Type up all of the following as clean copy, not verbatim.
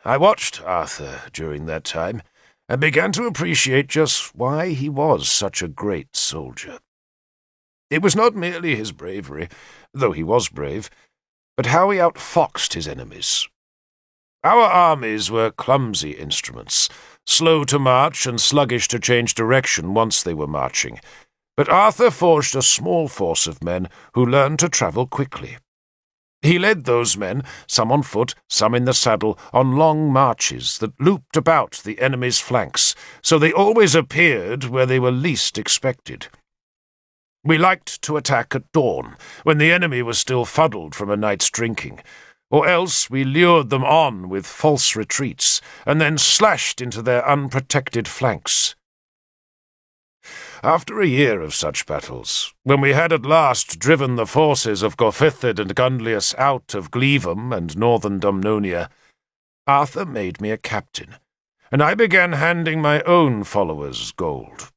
I watched Arthur during that time and began to appreciate just why he was such a great soldier. It was not merely his bravery, though he was brave, but how he outfoxed his enemies. Our armies were clumsy instruments, slow to march and sluggish to change direction once they were marching, but Arthur forged a small force of men who learned to travel quickly. He led those men, some on foot, some in the saddle, on long marches that looped about the enemy's flanks, so they always appeared where they were least expected. We liked to attack at dawn, when the enemy was still fuddled from a night's drinking, or else we lured them on with false retreats, and then slashed into their unprotected flanks. After a year of such battles, when we had at last driven the forces of Gorfithid and Gunlius out of Glevum and northern Dumnonia, Arthur made me a captain, and I began handing my own followers gold.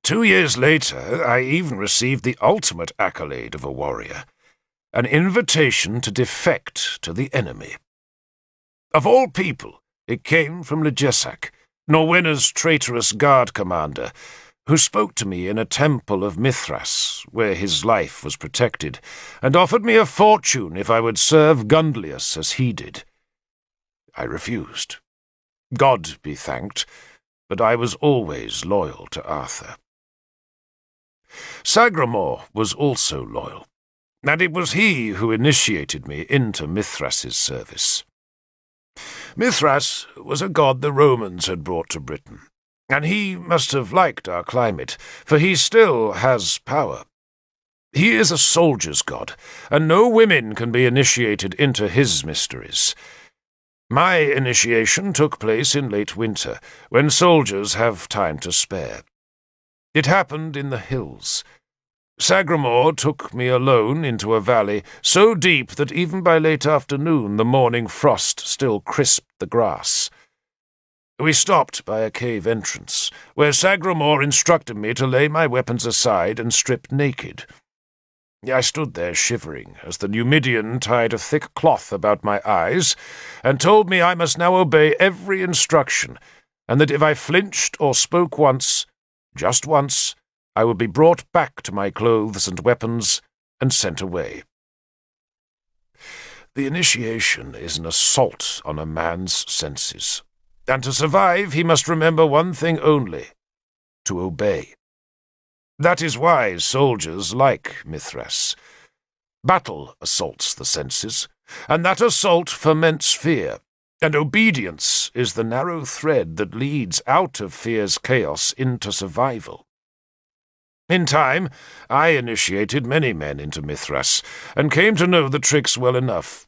2 years later, I even received the ultimate accolade of a warrior, an invitation to defect to the enemy. Of all people, it came from Legesak, Norwenna's traitorous guard commander, who spoke to me in a temple of Mithras, where his life was protected, and offered me a fortune if I would serve Gunlius as he did. I refused. God be thanked, but I was always loyal to Arthur. Sagramor was also loyal, and it was he who initiated me into Mithras's service. Mithras was a god the Romans had brought to Britain, and he must have liked our climate, for he still has power. He is a soldier's god, and no women can be initiated into his mysteries. My initiation took place in late winter, when soldiers have time to spare. It happened in the hills. Sagramor took me alone into a valley so deep that even by late afternoon the morning frost still crisped the grass. We stopped by a cave entrance, where Sagramor instructed me to lay my weapons aside and strip naked. I stood there shivering as the Numidian tied a thick cloth about my eyes and told me I must now obey every instruction, and that if I flinched or spoke once, just once, I would be brought back to my clothes and weapons and sent away. The initiation is an assault on a man's senses, and to survive he must remember one thing only: to obey. That is why soldiers like Mithras. Battle assaults the senses, and that assault ferments fear, and obedience is the narrow thread that leads out of fear's chaos into survival. In time, I initiated many men into Mithras, and came to know the tricks well enough.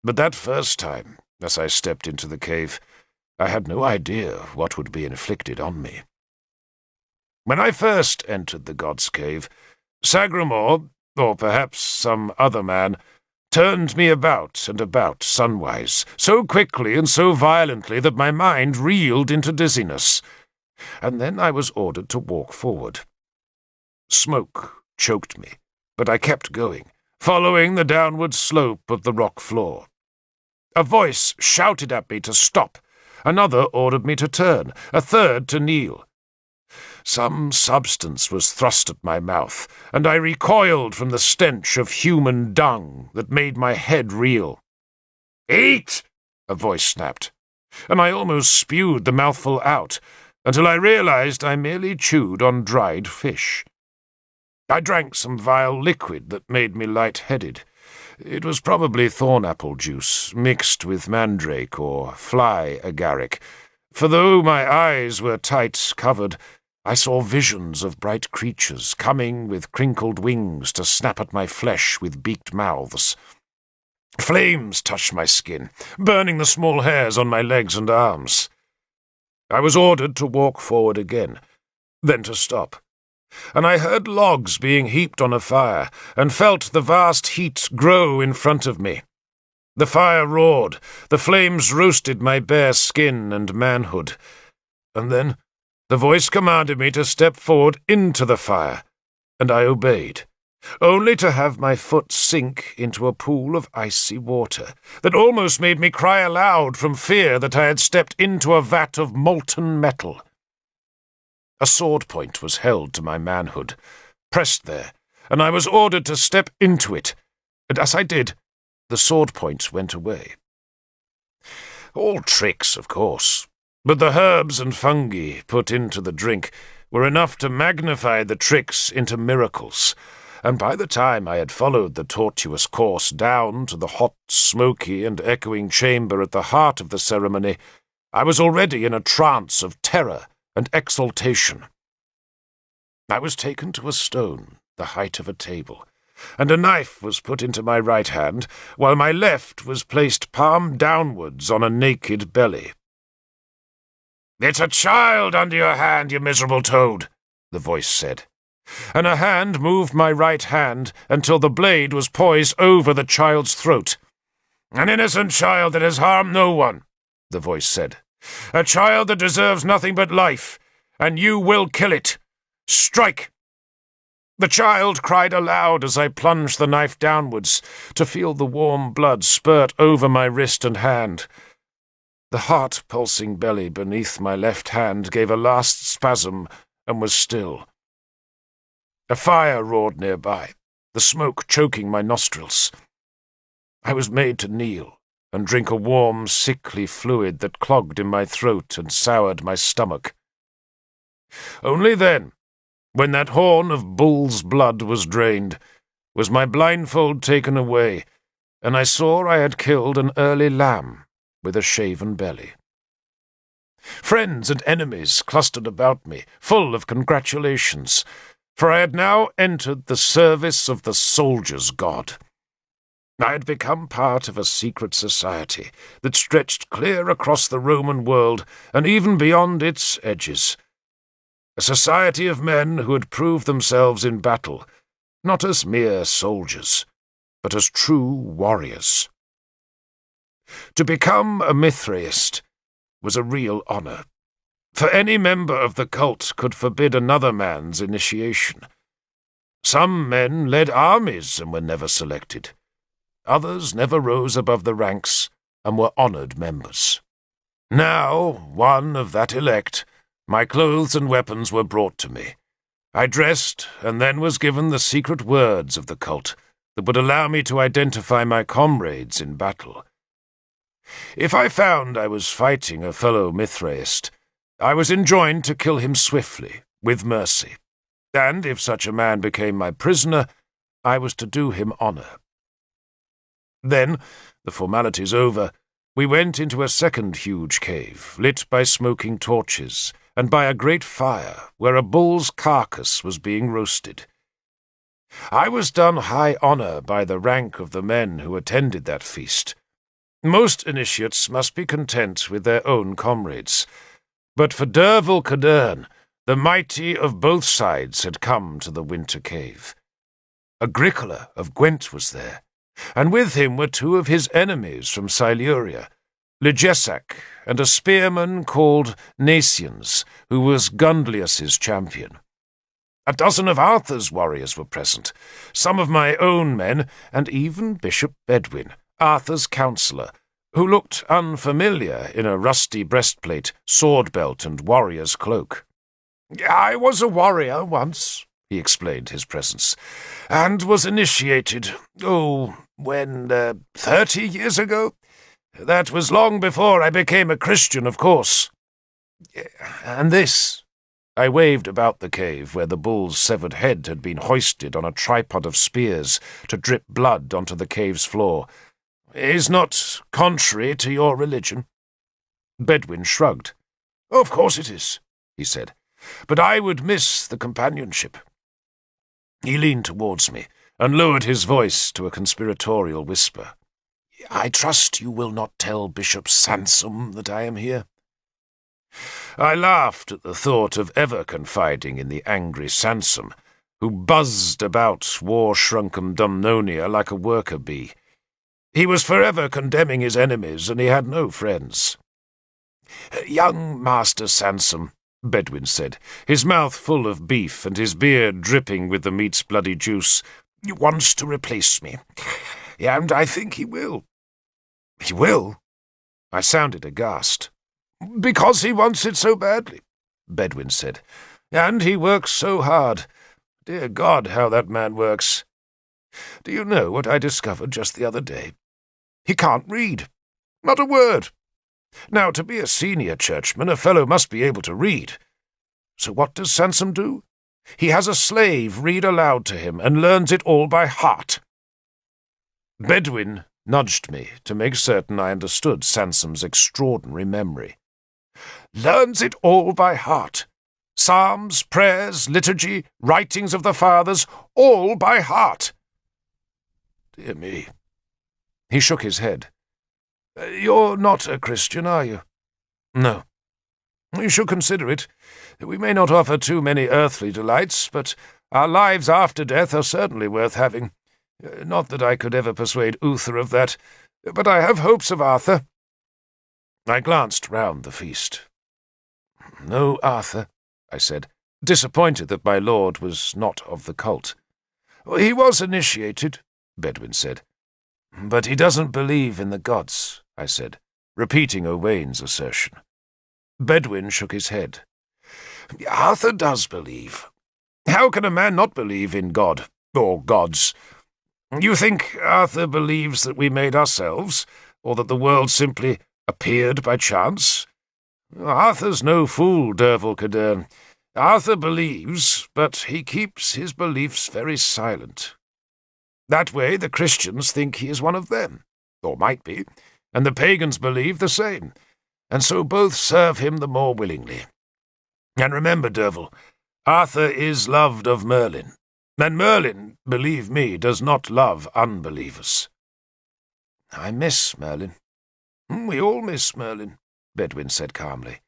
But that first time, as I stepped into the cave, I had no idea what would be inflicted on me. When I first entered the god's cave, Sagramor, or perhaps some other man, turned me about and about sunwise, so quickly and so violently that my mind reeled into dizziness, and then I was ordered to walk forward. Smoke choked me, but I kept going, following the downward slope of the rock floor. A voice shouted at me to stop, another ordered me to turn, a third to kneel. Some substance was thrust at my mouth, and I recoiled from the stench of human dung that made my head reel. "Eat!" a voice snapped, and I almost spewed the mouthful out, until I realized I merely chewed on dried fish. I drank some vile liquid that made me light-headed. It was probably thorn-apple juice, mixed with mandrake or fly agaric, for though my eyes were tight covered, I saw visions of bright creatures coming with crinkled wings to snap at my flesh with beaked mouths. Flames touched my skin, burning the small hairs on my legs and arms. I was ordered to walk forward again, then to stop, and I heard logs being heaped on a fire, and felt the vast heat grow in front of me. The fire roared, the flames roasted my bare skin and manhood, and then the voice commanded me to step forward into the fire, and I obeyed, only to have my foot sink into a pool of icy water that almost made me cry aloud from fear that I had stepped into a vat of molten metal. A sword point was held to my manhood, pressed there, and I was ordered to step into it, and as I did, the sword point went away. All tricks, of course, but the herbs and fungi put into the drink were enough to magnify the tricks into miracles, and by the time I had followed the tortuous course down to the hot, smoky, and echoing chamber at the heart of the ceremony, I was already in a trance of terror and exultation. I was taken to a stone, the height of a table, and a knife was put into my right hand, while my left was placed palm downwards on a naked belly. "It's a child under your hand, you miserable toad," the voice said, and a hand moved my right hand until the blade was poised over the child's throat. "An innocent child that has harmed no one," the voice said. "A child that deserves nothing but life, and you will kill it. Strike!" The child cried aloud as I plunged the knife downwards, to feel the warm blood spurt over my wrist and hand. The heart-pulsing belly beneath my left hand gave a last spasm and was still. A fire roared nearby, the smoke choking my nostrils. I was made to kneel and drink a warm, sickly fluid that clogged in my throat and soured my stomach. Only then, when that horn of bull's blood was drained, was my blindfold taken away, and I saw I had killed an early lamb with a shaven belly. Friends and enemies clustered about me, full of congratulations, for I had now entered the service of the soldier's god. I had become part of a secret society that stretched clear across the Roman world and even beyond its edges. A society of men who had proved themselves in battle, not as mere soldiers, but as true warriors. To become a Mithraist was a real honor, for any member of the cult could forbid another man's initiation. Some men led armies and were never selected. Others never rose above the ranks and were honored members. Now, one of that elect, my clothes and weapons were brought to me. I dressed and then was given the secret words of the cult that would allow me to identify my comrades in battle. If I found I was fighting a fellow Mithraist, I was enjoined to kill him swiftly, with mercy, and if such a man became my prisoner, I was to do him honor. Then, the formalities over, we went into a second huge cave, lit by smoking torches, and by a great fire where a bull's carcass was being roasted. I was done high honor by the rank of the men who attended that feast. Most initiates must be content with their own comrades, but for Derval Cadern, the mighty of both sides had come to the winter cave. Agricola of Gwent was there, and with him were two of his enemies from Siluria, Ligesac and a spearman called Nacians, who was Gundlius's champion. A dozen of Arthur's warriors were present, some of my own men, and even Bishop Bedwin, Arthur's counsellor, who looked unfamiliar in a rusty breastplate, sword belt, and warrior's cloak. "I was a warrior once," he explained his presence, "and was initiated, when 30 years ago? That was long before I became a Christian, of course. And this," I waved about the cave where the bull's severed head had been hoisted on a tripod of spears to drip blood onto the cave's floor, "is not contrary to your religion." Bedwin shrugged. "Of course it is," he said, "but I would miss the companionship." He leaned towards me and lowered his voice to a conspiratorial whisper. "I trust you will not tell Bishop Sansom that I am here." I laughed at the thought of ever confiding in the angry Sansom, who buzzed about war-shrunken Dumnonia like a worker bee. He was forever condemning his enemies, and he had no friends. "Young Master Sansom," Bedwin said, his mouth full of beef and his beard dripping with the meat's bloody juice, He wants to replace me, and I think he will. He will? I sounded aghast. Because he wants it so badly, Bedwin said. And he works so hard. Dear God, how that man works. Do you know what I discovered just the other day? He can't read. Not a word. Now, to be a senior churchman, a fellow must be able to read. So what does Sansom do? He has a slave read aloud to him and learns it all by heart. Bedwin nudged me to make certain I understood Sansom's extraordinary memory. Learns it all by heart. Psalms, prayers, liturgy, writings of the fathers, all by heart. Dear me. He shook his head. You're not a Christian, are you? No. You should consider it. We may not offer too many earthly delights, but our lives after death are certainly worth having. Not that I could ever persuade Uther of that, but I have hopes of Arthur. I glanced round the feast. No Arthur, I said, disappointed that my lord was not of the cult. He was initiated, Bedwin said. But he doesn't believe in the gods, I said, repeating Owain's assertion. Bedwin shook his head. Arthur does believe. How can a man not believe in God, or gods? You think Arthur believes that we made ourselves, or that the world simply appeared by chance? Arthur's no fool, Derval Cadern. Arthur believes, but he keeps his beliefs very silent. That way the Christians think he is one of them, or might be, and the pagans believe the same, and so both serve him the more willingly. And remember, Derval, Arthur is loved of Merlin, and Merlin, believe me, does not love unbelievers. I miss Merlin. We all miss Merlin, Bedwin said calmly.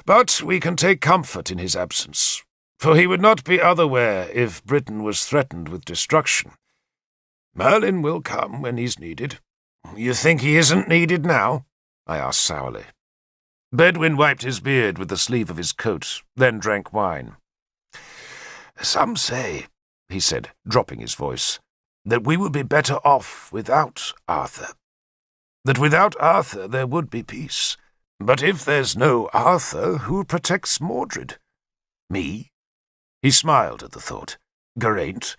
But we can take comfort in his absence, for he would not be otherwhere if Britain was threatened with destruction. Merlin will come when he's needed. You think he isn't needed now? I asked sourly. Bedwin wiped his beard with the sleeve of his coat, then drank wine. Some say, he said, dropping his voice, that we would be better off without Arthur. That without Arthur there would be peace. But if there's no Arthur, who protects Mordred? Me? He smiled at the thought. Geraint?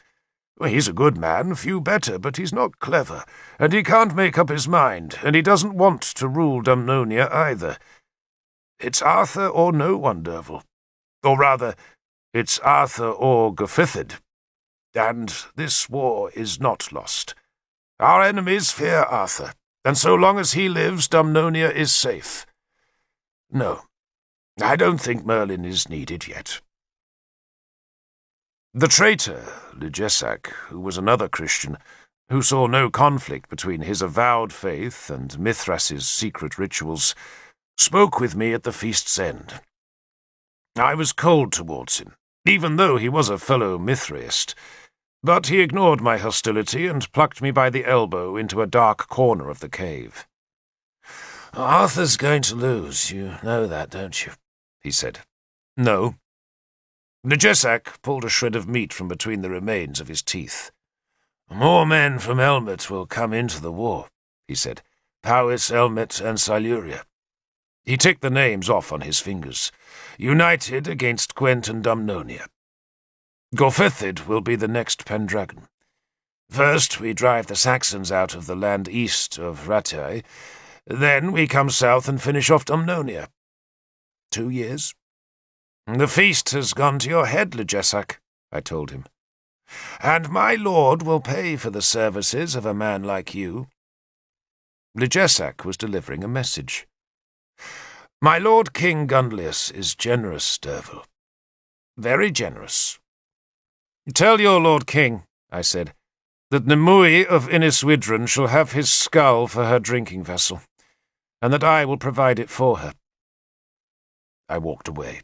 Well, he's a good man, few better, but he's not clever, and he can't make up his mind, and he doesn't want to rule Dumnonia either. It's Arthur or no one, Derval. Or rather, it's Arthur or Gofithid. And this war is not lost. Our enemies fear Arthur, and so long as he lives, Dumnonia is safe. No, I don't think Merlin is needed yet. The traitor, Lugesac, who was another Christian, who saw no conflict between his avowed faith and Mithras's secret rituals, spoke with me at the feast's end. I was cold towards him, even though he was a fellow Mithraist, but he ignored my hostility and plucked me by the elbow into a dark corner of the cave. Arthur's going to lose, you know that, don't you? He said. No. Lugesac pulled a shred of meat from between the remains of his teeth. More men from Elmet will come into the war, he said. Powys, Elmet, and Siluria. He ticked the names off on his fingers. United against Gwent and Dumnonia. Gofithid will be the next Pendragon. First we drive the Saxons out of the land east of Rattay. Then we come south and finish off Dumnonia. 2 years? The feast has gone to your head, Lugesac, I told him. And my lord will pay for the services of a man like you. Lugesac was delivering a message. My lord King Gunlius is generous, Derval. Very generous. Tell your lord king, I said, that Nimue of Iniswidran shall have his skull for her drinking vessel, and that I will provide it for her. I walked away.